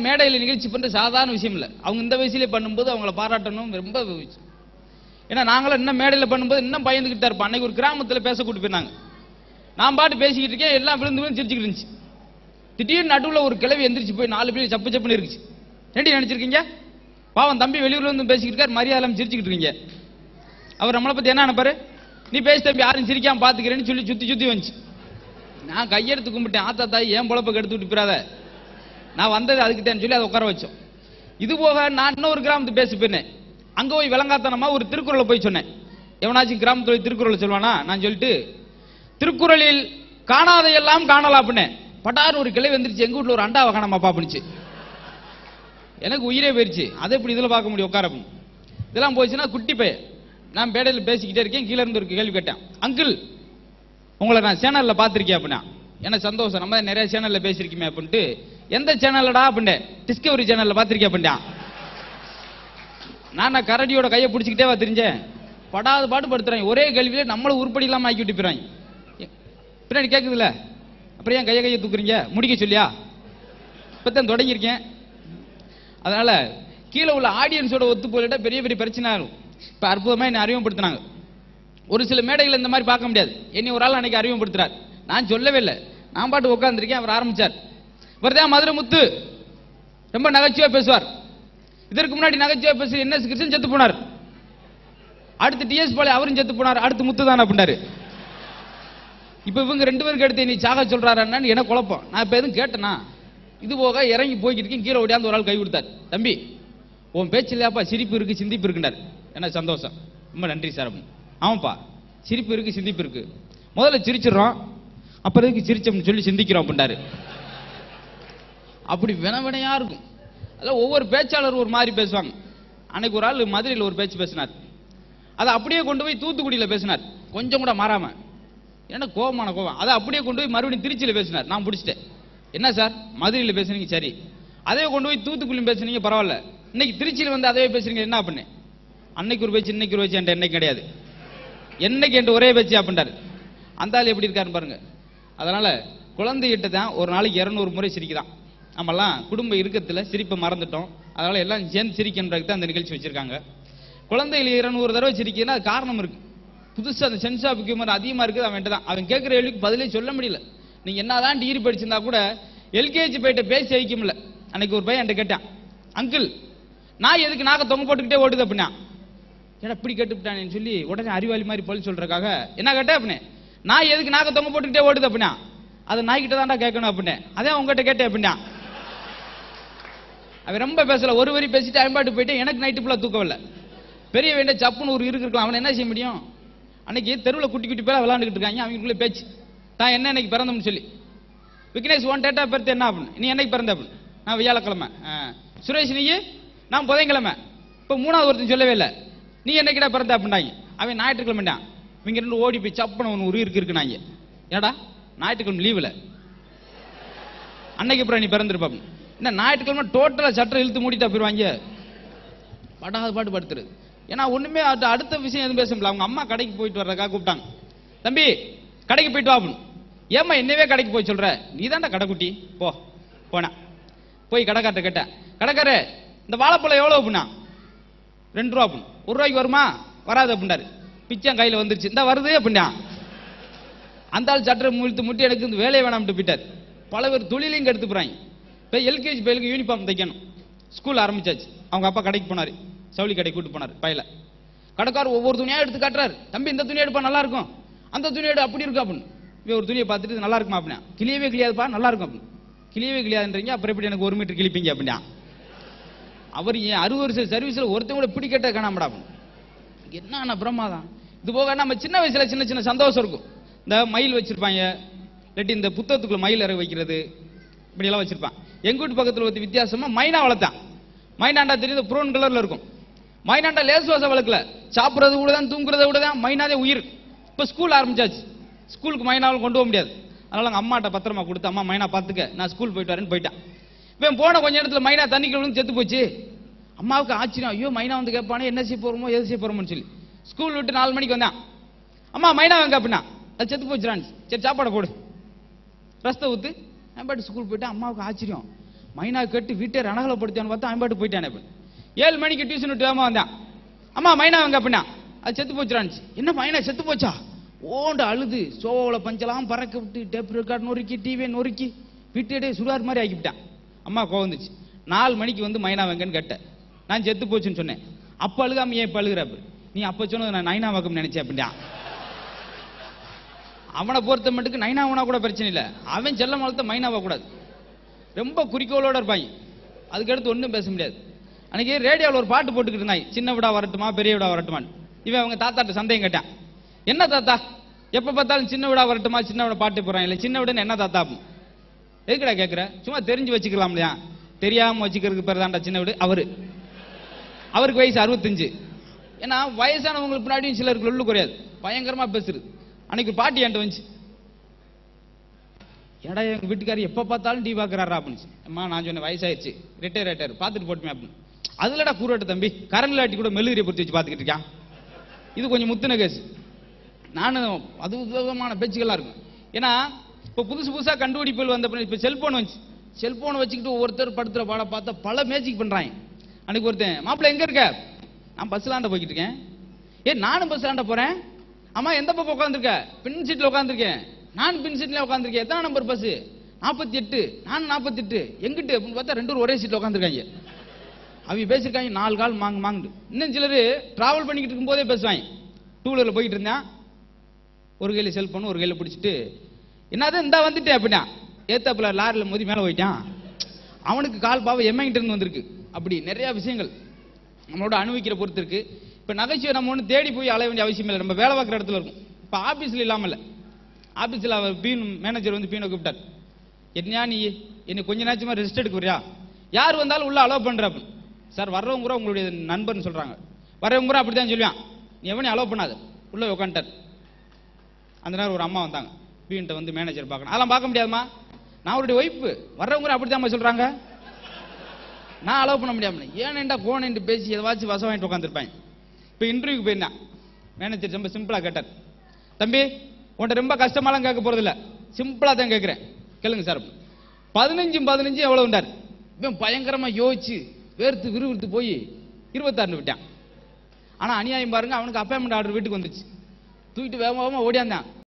மேடையில் நிகழ்ச்சி பண்ணுறது சாதாரண விஷயம் இல்லை. அவங்க இந்த வயசுலேயே பண்ணும்போது அவங்கள பாராட்டணும் ரொம்ப. ஏன்னா நாங்களும் இன்னும் மேடையில் பண்ணும்போது இன்னும் பயந்துக்கிட்டு இருப்போம். அன்னைக்கு ஒரு கிராமத்தில் பேச கூட்டு போயிருந்தாங்க. நான் பாட்டு பேசிக்கிட்டு இருக்கேன், எல்லாம் விழுந்து விழுந்து சிரிச்சுக்கிட்டு இருந்துச்சு. திடீர்னு நடுவில் ஒரு கிழவி எந்திரிச்சு போய் 4 பேர் சப்பு சப்புன்னு இருந்துச்சு. ரெண்டு நினைச்சிருக்கீங்க, பாவம் தம்பி வெளியூர்ல வந்து பேசிக்கிட்டு இருக்காரு, மரியாதை சிரிச்சுக்கிட்டு இருக்கீங்க. அவர் நம்மளை பற்றி என்ன நினைப்பாரு, நீ பேசி தம்பி யாரும் சிரிக்காம பார்த்துக்கிறேன்னு சொல்லி சுற்றி சுற்றி வந்துச்சு. நான் கையெடுத்து கும்பிட்டேன், ஆத்தா தாய் ஏன் பொழப்ப கெடுத்து விட்டு போறாத, நான் வந்தது அதுக்கிட்டேன்னு சொல்லி அதை உட்கார வச்சோம். இது போக நான் இன்னொரு கிராமத்துக்கு பேசி போயிருந்தேன். அங்கே போய் விளங்காத்தனமா ஒரு திருக்குறளை போய் சொன்னேன். எவனாச்சும் கிராமத்தில் திருக்குறளை சொல்லுவானா, நான் சொல்லிட்டு திருக்குறளில் காணாத எல்லாம் காணலாம் அப்படின்னேன். பட்டாரு ஒரு கிளை வந்துருச்சு, எங்க வீட்டில் ஒரு அண்டாவை காணாம பாப்பிடுச்சு. எனக்கு உயிரே போயிருச்சு. அதை எப்படி இதில் பார்க்க முடியும் உட்கார. இதெல்லாம் போச்சுன்னா குட்டி பையன். நான் பேடையில் பேசிக்கிட்டே இருக்கேன், கீழே இருந்து ஒரு கேள்வி கேட்டேன். அங்கிள் உங்களை நான் சேனலில் பார்த்துருக்கேன் அப்படின்னா. எனக்கு சந்தோஷம், நம்ம நிறைய சேனலில் பேசியிருக்கீங்க அப்படின்ட்டு. எந்த சேனல்லடா அப்படின்ட்டு. டிஸ்கவரி சேனலில் பார்த்துருக்கேன் அப்படின்ட்டான். நான் கரடியோட கையை பிடிச்சிக்கிட்டே வா தெரிஞ்சேன். படாத பாட்டு படுத்துறாங்க, ஒரே கேள்வியில நம்மளை உருப்படி இல்லாமல் ஆக்கி விட்டு போயிறாங்க. பின்னாடி கேட்குதுல்ல, அப்புறம் ஏன் கையை தூக்குறீங்க, முடிக்க சொல்லியா, இப்போத்தான் தொடங்கியிருக்கேன். அதனால கீழே உள்ள ஆடியன்ஸோட ஒத்து போயிட்டா பெரிய பெரிய பிரச்சனை ஆகும். இப்போ அற்புதமாக என்னை அறிமுகப்படுத்தினாங்க. ஒரு சில மேடைகள் இந்த மாதிரி பார்க்க முடியாது. என்னை ஒரு ஆள் அன்னைக்கு அறிமுகப்படுத்துறார். நான் சொல்லவே இல்லை, நான் பாட்டு உட்காந்துருக்கேன். அவர் ஆரம்பிச்சார். இவர்தான் மதுரை முத்து, ரொம்ப நகைச்சுவா பேசுவார். இதற்கு முன்னாடி நகைச்சுவா பேச என்எஸ் கிருஷ்ணன் செத்து போனார். அடுத்து டிஎஸ் பாலே அவரும் செத்து போனார். அடுத்து முத்து தான் அப்படின்னாரு. இப்ப இவங்க 2 பேருக்கு எடுத்து நீ சாக சொல்றாருன்னு எனக்கு குழப்பம். நான் இப்ப எதுவும் கேட்டேனா? இது போக இறங்கி போய்கிட்டு இருக்கேன். கீழே ஓடியாந்து ஒரு ஆள் கை கொடுத்தார். தம்பி உன் பேச்சு இல்லையாப்பா, சிரிப்பு இருக்கு சிந்திப்பு இருக்குண்டார். எனக்கு சந்தோஷம், ரொம்ப நன்றி சார். ஆமாப்பா, சிரிப்பு இருக்கு சிந்திப்பு இருக்கு. முதல்ல சிரிச்சிடறோம், அப்புறம் எதுக்கு சிரிச்சோம்னு சொல்லி சிந்திக்கிறோம் அப்படின்றாரு. அப்படி வினவினையா இருக்கும். அதில் ஒவ்வொரு பேச்சாளர் ஒரு மாதிரி பேசுவாங்க. அன்னைக்கு ஒரு ஆள் மதுரையில் ஒரு பேச்சு பேசினார். அதை அப்படியே கொண்டு போய் தூத்துக்குடியில் பேசினார், கொஞ்சம் கூட மாறாம. என்ன கோபமான கோபம். அதை அப்படியே கொண்டு போய் மறுபடியும் திருச்சியில் பேசினார். நான் பிடிச்சிட்டேன். என்ன சார் மதுரையில் பேசுனீங்க சரி, அதே கொண்டு போய் தூத்துக்குடியும் பேசுனீங்க பரவாயில்ல, இன்னைக்கு திருச்சியில் வந்து அதே பேசுறீங்க என்ன பண்ணேன். அன்னைக்கு ஒரு பேச்சு இன்னைக்கு ஒரு பேச்சு என்கிட்ட என்னைக்கு கிடையாது. என்னைக்கு என்கிட்ட ஒரே பேச்சு அப்படின்றாரு. அந்த ஆள் எப்படி இருக்காருன்னு பாருங்க. அதனால குழந்தைகிட்ட தான் ஒரு நாளைக்கு 200 முறை சிரிக்குதான். நம்மெல்லாம் குடும்ப இறுக்கத்தில் சிரிப்பை மறந்துட்டோம். அதனால எல்லாம் சேர்ந்து சிரிக்கின்றதுக்கு தான் அந்த நிகழ்ச்சி வச்சிருக்காங்க. குழந்தைகள் 200 தடவை சிரிக்குன்னா அது காரணம் இருக்கு. புதுசாக அந்த சென்ஸ் ஆஃப் ஹியூமர் அதிகமாக இருக்குது அவன்கிட்ட தான். அவன் கேட்குற கேள்விக்கு பதிலே சொல்ல முடியல. நீங்க என்னதான் டிகிரி படிச்சிருந்தா கூட எல்கேஜி போயிட்ட பேசி வைக்க முடியல. அன்னைக்கு ஒரு பையன் என்கிட்ட கேட்டான், அங்கிள் நான் எதுக்கு நாக்க தொங்க போட்டுக்கிட்டே ஓடுது அப்படின்னா. ஏன்னா இப்படி கேட்டுவிட்டானேன்னு சொல்லி உடனே அறிவாளி மாதிரி பழி சொல்றதுக்காக என்ன கேட்டேன் அப்படின்னு. நான் எதுக்கு நாக்க தொங்க போட்டுக்கிட்டே ஓடுது அப்படின்னா, அதை நாய்கிட்ட தான்டா கேட்கணும் அப்படின்னு. அதே உங்ககிட்ட கேட்டேன் அப்படின்னா. அவன் ரொம்ப பேசல, ஒரு வரி பேசிட்டு அயன்பாட்டு போயிட்டு. எனக்கு நைட்டு ஃபுல்லாக தூக்கம் இல்லை. பெரிய வேண்டிய சப்புன்னு ஒரு இருக்கலாம். அவன் என்ன செய்ய முடியும். அன்னைக்கு தெருவில் குட்டி குட்டி பேரா விளையாண்டுக்கிட்டு இருக்காங்க. அவங்களுக்குள்ளே பேச்சு தான் என்ன இன்னைக்கு பிறந்தோம்னு சொல்லி. விக்னேஷ் ஒன் டேட்டா பிறத்து என்ன அப்படின்னு. நீ என்னைக்கு பிறந்த அப்படின்னு. நான் வியாழக்கிழமை. சுரேஷ் நீ நான் புதன்கிழமை. இப்போ 3வது ஒருத்தன் சொல்லவே இல்லை, நீ என்னைக்கிட்ட பிறந்த அப்படின்னாங்க. அவன் ஞாயிற்றுக்கிழமைட்டான். இவங்க 2 ஓடி போய் சப்புன்னு ஒன்று ஒரு இருக்குனாங்க. ஏடா ஞாயிற்றுக்கிழமை லீவில் அன்னைக்கு அப்புறம் நீ பிறந்திருப்ப. என்ன ஞாயிற்றுக்கிழமை டோட்டலாக சட்டை இழுத்து மூடிட்டா போயிடுவாங்க. படாத பாட்டு படுத்துறது. ஏன்னா ஒண்ணுமே அடுத்த விஷயம் எதுவும் பேச முடியல. அவங்க அம்மா கடைக்கு போயிட்டு வர்றதுக்காக கூப்பிட்டாங்க. தம்பி கடைக்கு போயிட்டு வா அப்படின்னு. ஏம்மா என்னவே கடைக்கு போய் சொல்ற, நீ தான்டா கடைக்குட்டி போ. போனா போய் கடைக்கார்ட்ட கேட்டேன், கடைக்காரே இந்த வாழைப்பழம் எவ்வளோ அப்படின்னா. 2 ரூபா அப்படின்னு. 1 ரூபாய்க்கு வருமா, வராது அப்படின்னாரு. பிச்சை கையில் வந்துருச்சு, இந்த வருது அப்படின்னா. அந்த ஆள் சட்டரை முழுத்து முட்டி எனக்கு இந்த வேலையை வேணாம்ட்டு போயிட்டார். பல பேர் தொழிலையும் எடுத்து போறாங்க. இப்போ எல்கேஜி பையலுக்கு யூனிஃபார்ம் தைக்கணும். ஸ்கூல் ஆரம்பிச்சாச்சு. அவங்க அப்பா கடைக்கு போனார், சவுளி கடைக்கு கூட்டு போனார். பையில கடைக்காரர் ஒவ்வொரு துணியா எடுத்து காட்டுறாரு. தம்பி இந்த துணி எடுப்பா நல்லா இருக்கும், அந்த துணி எடு அப்படி இருக்கு அப்படின்னு. இவன் ஒரு துணியை பார்த்துட்டு நல்லா இருக்குமா அப்படின்னா. கிளியவே கிளியாதுப்பா நல்லா இருக்கும் அப்படின்னு. கிளியவே கிளியாதுன்றீங்க, அப்புறம் எப்படி எனக்கு 1 மீட்டர் கிளிப்பீங்க அப்படின்னா. அவர் ஏன் 60 வருஷம் சர்வீஸ்ல ஒருத்தன் கூட பிடிக்கட்ட காணாமடா. என்ன பிரமாதம். இது போக நம்ம சின்ன வயசுல சின்ன சின்ன சந்தோஷம் இருக்கும். இந்த மயில் வச்சிருப்பாங்க, இல்லாட்டி இந்த புத்தகத்துக்குள்ள மயில் இறகு வைக்கிறது, இப்படி எல்லாம் வச்சிருப்பான். எங்க வீட்டு பக்கத்தில் ஒரு வித்தியாசமா மைனா வளர்த்தான். மைனாண்டா தெரியுது, ப்ரௌன் கலர்ல இருக்கும். மைனாண்டா லேஸ் வாச வளர்க்கல, சாப்பிட்றது கூட தான் தூங்குறத விட தான் மைனாதே உயிர். இப்போ ஸ்கூல் ஆரம்பிச்சாச்சு. ஸ்கூலுக்கு மைனாவும் கொண்டு போக முடியாது. அதனால அவங்க அம்மாட்ட பத்திரமா கொடுத்து, அம்மா மைனா பார்த்துக்க, நான் ஸ்கூல் போயிட்டு வரேன்னு போயிட்டான். இப்போ போன கொஞ்ச நேரத்தில் மைனா தண்ணிக்குள்ள விழுந்து செத்து போச்சு. அம்மாவுக்கு ஆச்சரியம், ஐயோ மைனா வந்து கேட்பானே என்ன செய்ய போறோமோ எது செய்ய போறோம்னு சொல்லி. ஸ்கூல் விட்டு 4 மணிக்கு வந்தான். அம்மா மைனா வாங்க அப்படின்னா. அது செத்து போச்சுறான். சரி சாப்பாடை போடு, ரசத்தை ஊத்து, நான் பாட்டு ஸ்கூல் போயிட்டேன். அம்மாவுக்கு ஆச்சரியம், மைனா கேட்டு வீட்டை ரணகலப்படுத்தான்னு பார்த்தா அம்பாட்டு போயிட்டானே. 7 மணிக்கு டியூஷன் விட்டு வேகமா வந்தான். அம்மா மைனா எங்க அப்படின்னா, அது செத்து போச்சுடான்ச்சு. என்ன மைனா செத்து போச்சா? ஓண்டு அழுது சோள பஞ்சலாம் பறக்க விட்டு டேப் ரெக்கார்ட் நொறுக்கி டிவியை நொறுக்கி வீட்டே சுடார் மாதிரி ஆக்கிவிட்டான். அம்மா கோவம் வந்துச்சு. 4 மணிக்கு வந்து மைனா வெங்கன்னு கேட்டேன். நான் செத்து போச்சுன்னு சொன்னேன். அப்ப அழுகாம ஏன் இப்ப அழுகிறப்ப? நீ அப்ப சொன்னது நான் நைனா வாக்கம் நினைச்சேன் அப்படின்னா. அவனை பொறுத்த மட்டுக்கு நைனாவனா கூட பிரச்சனை இல்லை, அவன் செல்ல வளர்த்த மைனாவா கூடாது. ரொம்ப குறிக்கோளோட இருப்பாங்க. அதுக்கடுத்து ஒன்றும் பேச முடியாது. அன்னைக்கு ரேடியோவில் ஒரு பாட்டு போட்டுக்கிட்டு இருந்தாங்க, சின்ன விடா வரட்டுமா பெரிய விடா வரட்டுமான்னு. இவன் அவங்க தாத்தாட்ட சந்தேகம் கேட்டான். என்ன தாத்தா எப்போ பார்த்தாலும் சின்ன விடா வரட்டுமா சின்ன விட பாட்டு போறாங்க, இல்லை சின்ன விடன்னு என்ன தாத்தா? எதுக்கடா கேட்குற? சும்மா தெரிஞ்சு வச்சுக்கலாம் இல்லையா? தெரியாமல் வச்சுக்கிறதுக்கு பேர் தான்டா சின்ன விடு. அவருக்கு வயசு 65. ஏன்னா வயசானவங்களுக்கு முன்னாடியும் சிலருக்கு உள்ளு குறையாது, பயங்கரமா பேசுறது. அன்னைக்கு பாட்டி என்கிட்ட வந்துச்சு. ஏடா எங்க வீட்டுக்காரர் எப்போ பார்த்தாலும் டீ பார்க்குறாரா அப்படின்னு. அம்மா நான் சொன்னேன் வயசாயிருச்சு, ரிட்டையர் ஆயிட்டாரு, பார்த்துட்டு போட்டுமே அப்படின்னு. அதுலடா கூறாட்டு தம்பி, கரண்ட் லாட்டி கூட மெழுகிரியை பொறுத்து வச்சு பார்த்துக்கிட்டு இருக்கான். இது கொஞ்சம் முத்துன கேஸ். நானும் அது விதமான பேச்சுக்கெல்லாம் இருக்கும். ஏன்னா இப்போ புதுசாக கண்டுபிடிப்புகள் வந்த இப்போ செல்போன் வந்துச்சு. செல்போனை வச்சுக்கிட்டு ஒவ்வொருத்தர் படுத்துற பாட பார்த்தா பல மேஜிக் பண்றாங்க. அன்னைக்கு ஒருத்தன், மாப்பிள்ள எங்க இருக்க? நான் பஸ்லாண்ட போய்கிட்டு இருக்கேன். நானும் பஸ்லாண்ட போறேன். அம்மா எந்த பக்கம் உட்காந்துருக்க? பின் சீட்ல உட்காந்துருக்கேன். நான் பின் சீட்ல உட்காந்துருக்கேன். எத்தனை நம்பர் பஸ்? 48. நான் 48. எங்கிட்டு அப்படின்னு பார்த்தா 2 பேரும் ஒரே சீட்ல உட்காந்துருக்காங்க. அவங்க பேசிருக்காங்க 4 கால் மாங்கு. இன்னும் சிலர் டிராவல் பண்ணிக்கிட்டு இருக்கும் போதே பேசுவாங்க. 2 வீலர்ல போயிட்டு இருந்தேன், ஒரு கையில செல்போன் ஒரு கையில பிடிச்சிட்டு, என்னதான் இந்தா வந்துட்டேன் அப்படின்னா, ஏத்தாப்புல லாரில மோதி மேல போயிட்டான். அவனுக்கு கால் பாவம் எம்மைங்கிட்ட இருந்து வந்திருக்கு. அப்படி நிறைய விஷயங்கள் நம்மளோட அனுபவிக்கிற பொறுத்து இருக்கு. இப்ப நகைச்சுவை நம்ம ஒன்று தேடி போய் அலைய வேண்டிய அவசியம் இல்லை. நம்ம வேலை பார்க்குற இடத்துல இருக்கும். இப்ப ஆபீஸ்ல இல்லாமல், ஆபீஸ்ல அவர் பீன் மேனேஜர் வந்து பீனை கூப்பிட்டார். என்ன நீ என்ன கொஞ்ச நேரமா ரெஸ்ட் எடுக்க வரியா? யார் வந்தாலும் உள்ள அலோவ் பண்ற? சார் வர்றவங்க கூட உங்களுடைய நண்பர்னு சொல்றாங்க. வர்றவங்க கூட அப்படித்தான் சொல்லுவான். நீ எவனையும் அலோவ் பண்ணாது, உள்ள உட்காந்துட்டார். அந்த நேரம் ஒரு அம்மா வந்தாங்க. பீன்ட்ட வந்து மேனேஜர் பார்க்கணும். அதெல்லாம் பார்க்க முடியாதுமா, நான் அவருடைய ஒய்ஃப். வர்றவங்க கூட அப்படித்தான் சொல்றாங்க, நான் அலோவ் பண்ண முடியாம. ஏன்டா கோன் பேசி எதாச்சும் வசம் வாங்கிட்டு உட்காந்துருப்பேன். இப்போ இன்டர்வியூக்கு போயிருந்தேன். மேனேஜர் ரொம்ப சிம்பிளா கேட்டார். தம்பி உன்ட்ட ரொம்ப கஷ்டமாலாம் கேட்க போறது இல்லை, சிம்பிளா தான் கேட்கிறேன், கேளுங்க சார். 15 எவ்வளவு உண்டார்? இவன் பயங்கரமா யோசிச்சு வேர்த்து விறுவிறுத்து போய் 26 விட்டான். ஆனா அநியாயம் பாருங்க, அவனுக்கு அப்பாயின்மெண்ட் ஆர்டர் வீட்டுக்கு வந்துச்சு. தூக்கிட்டு வேகமா ஓடியாந்தான்.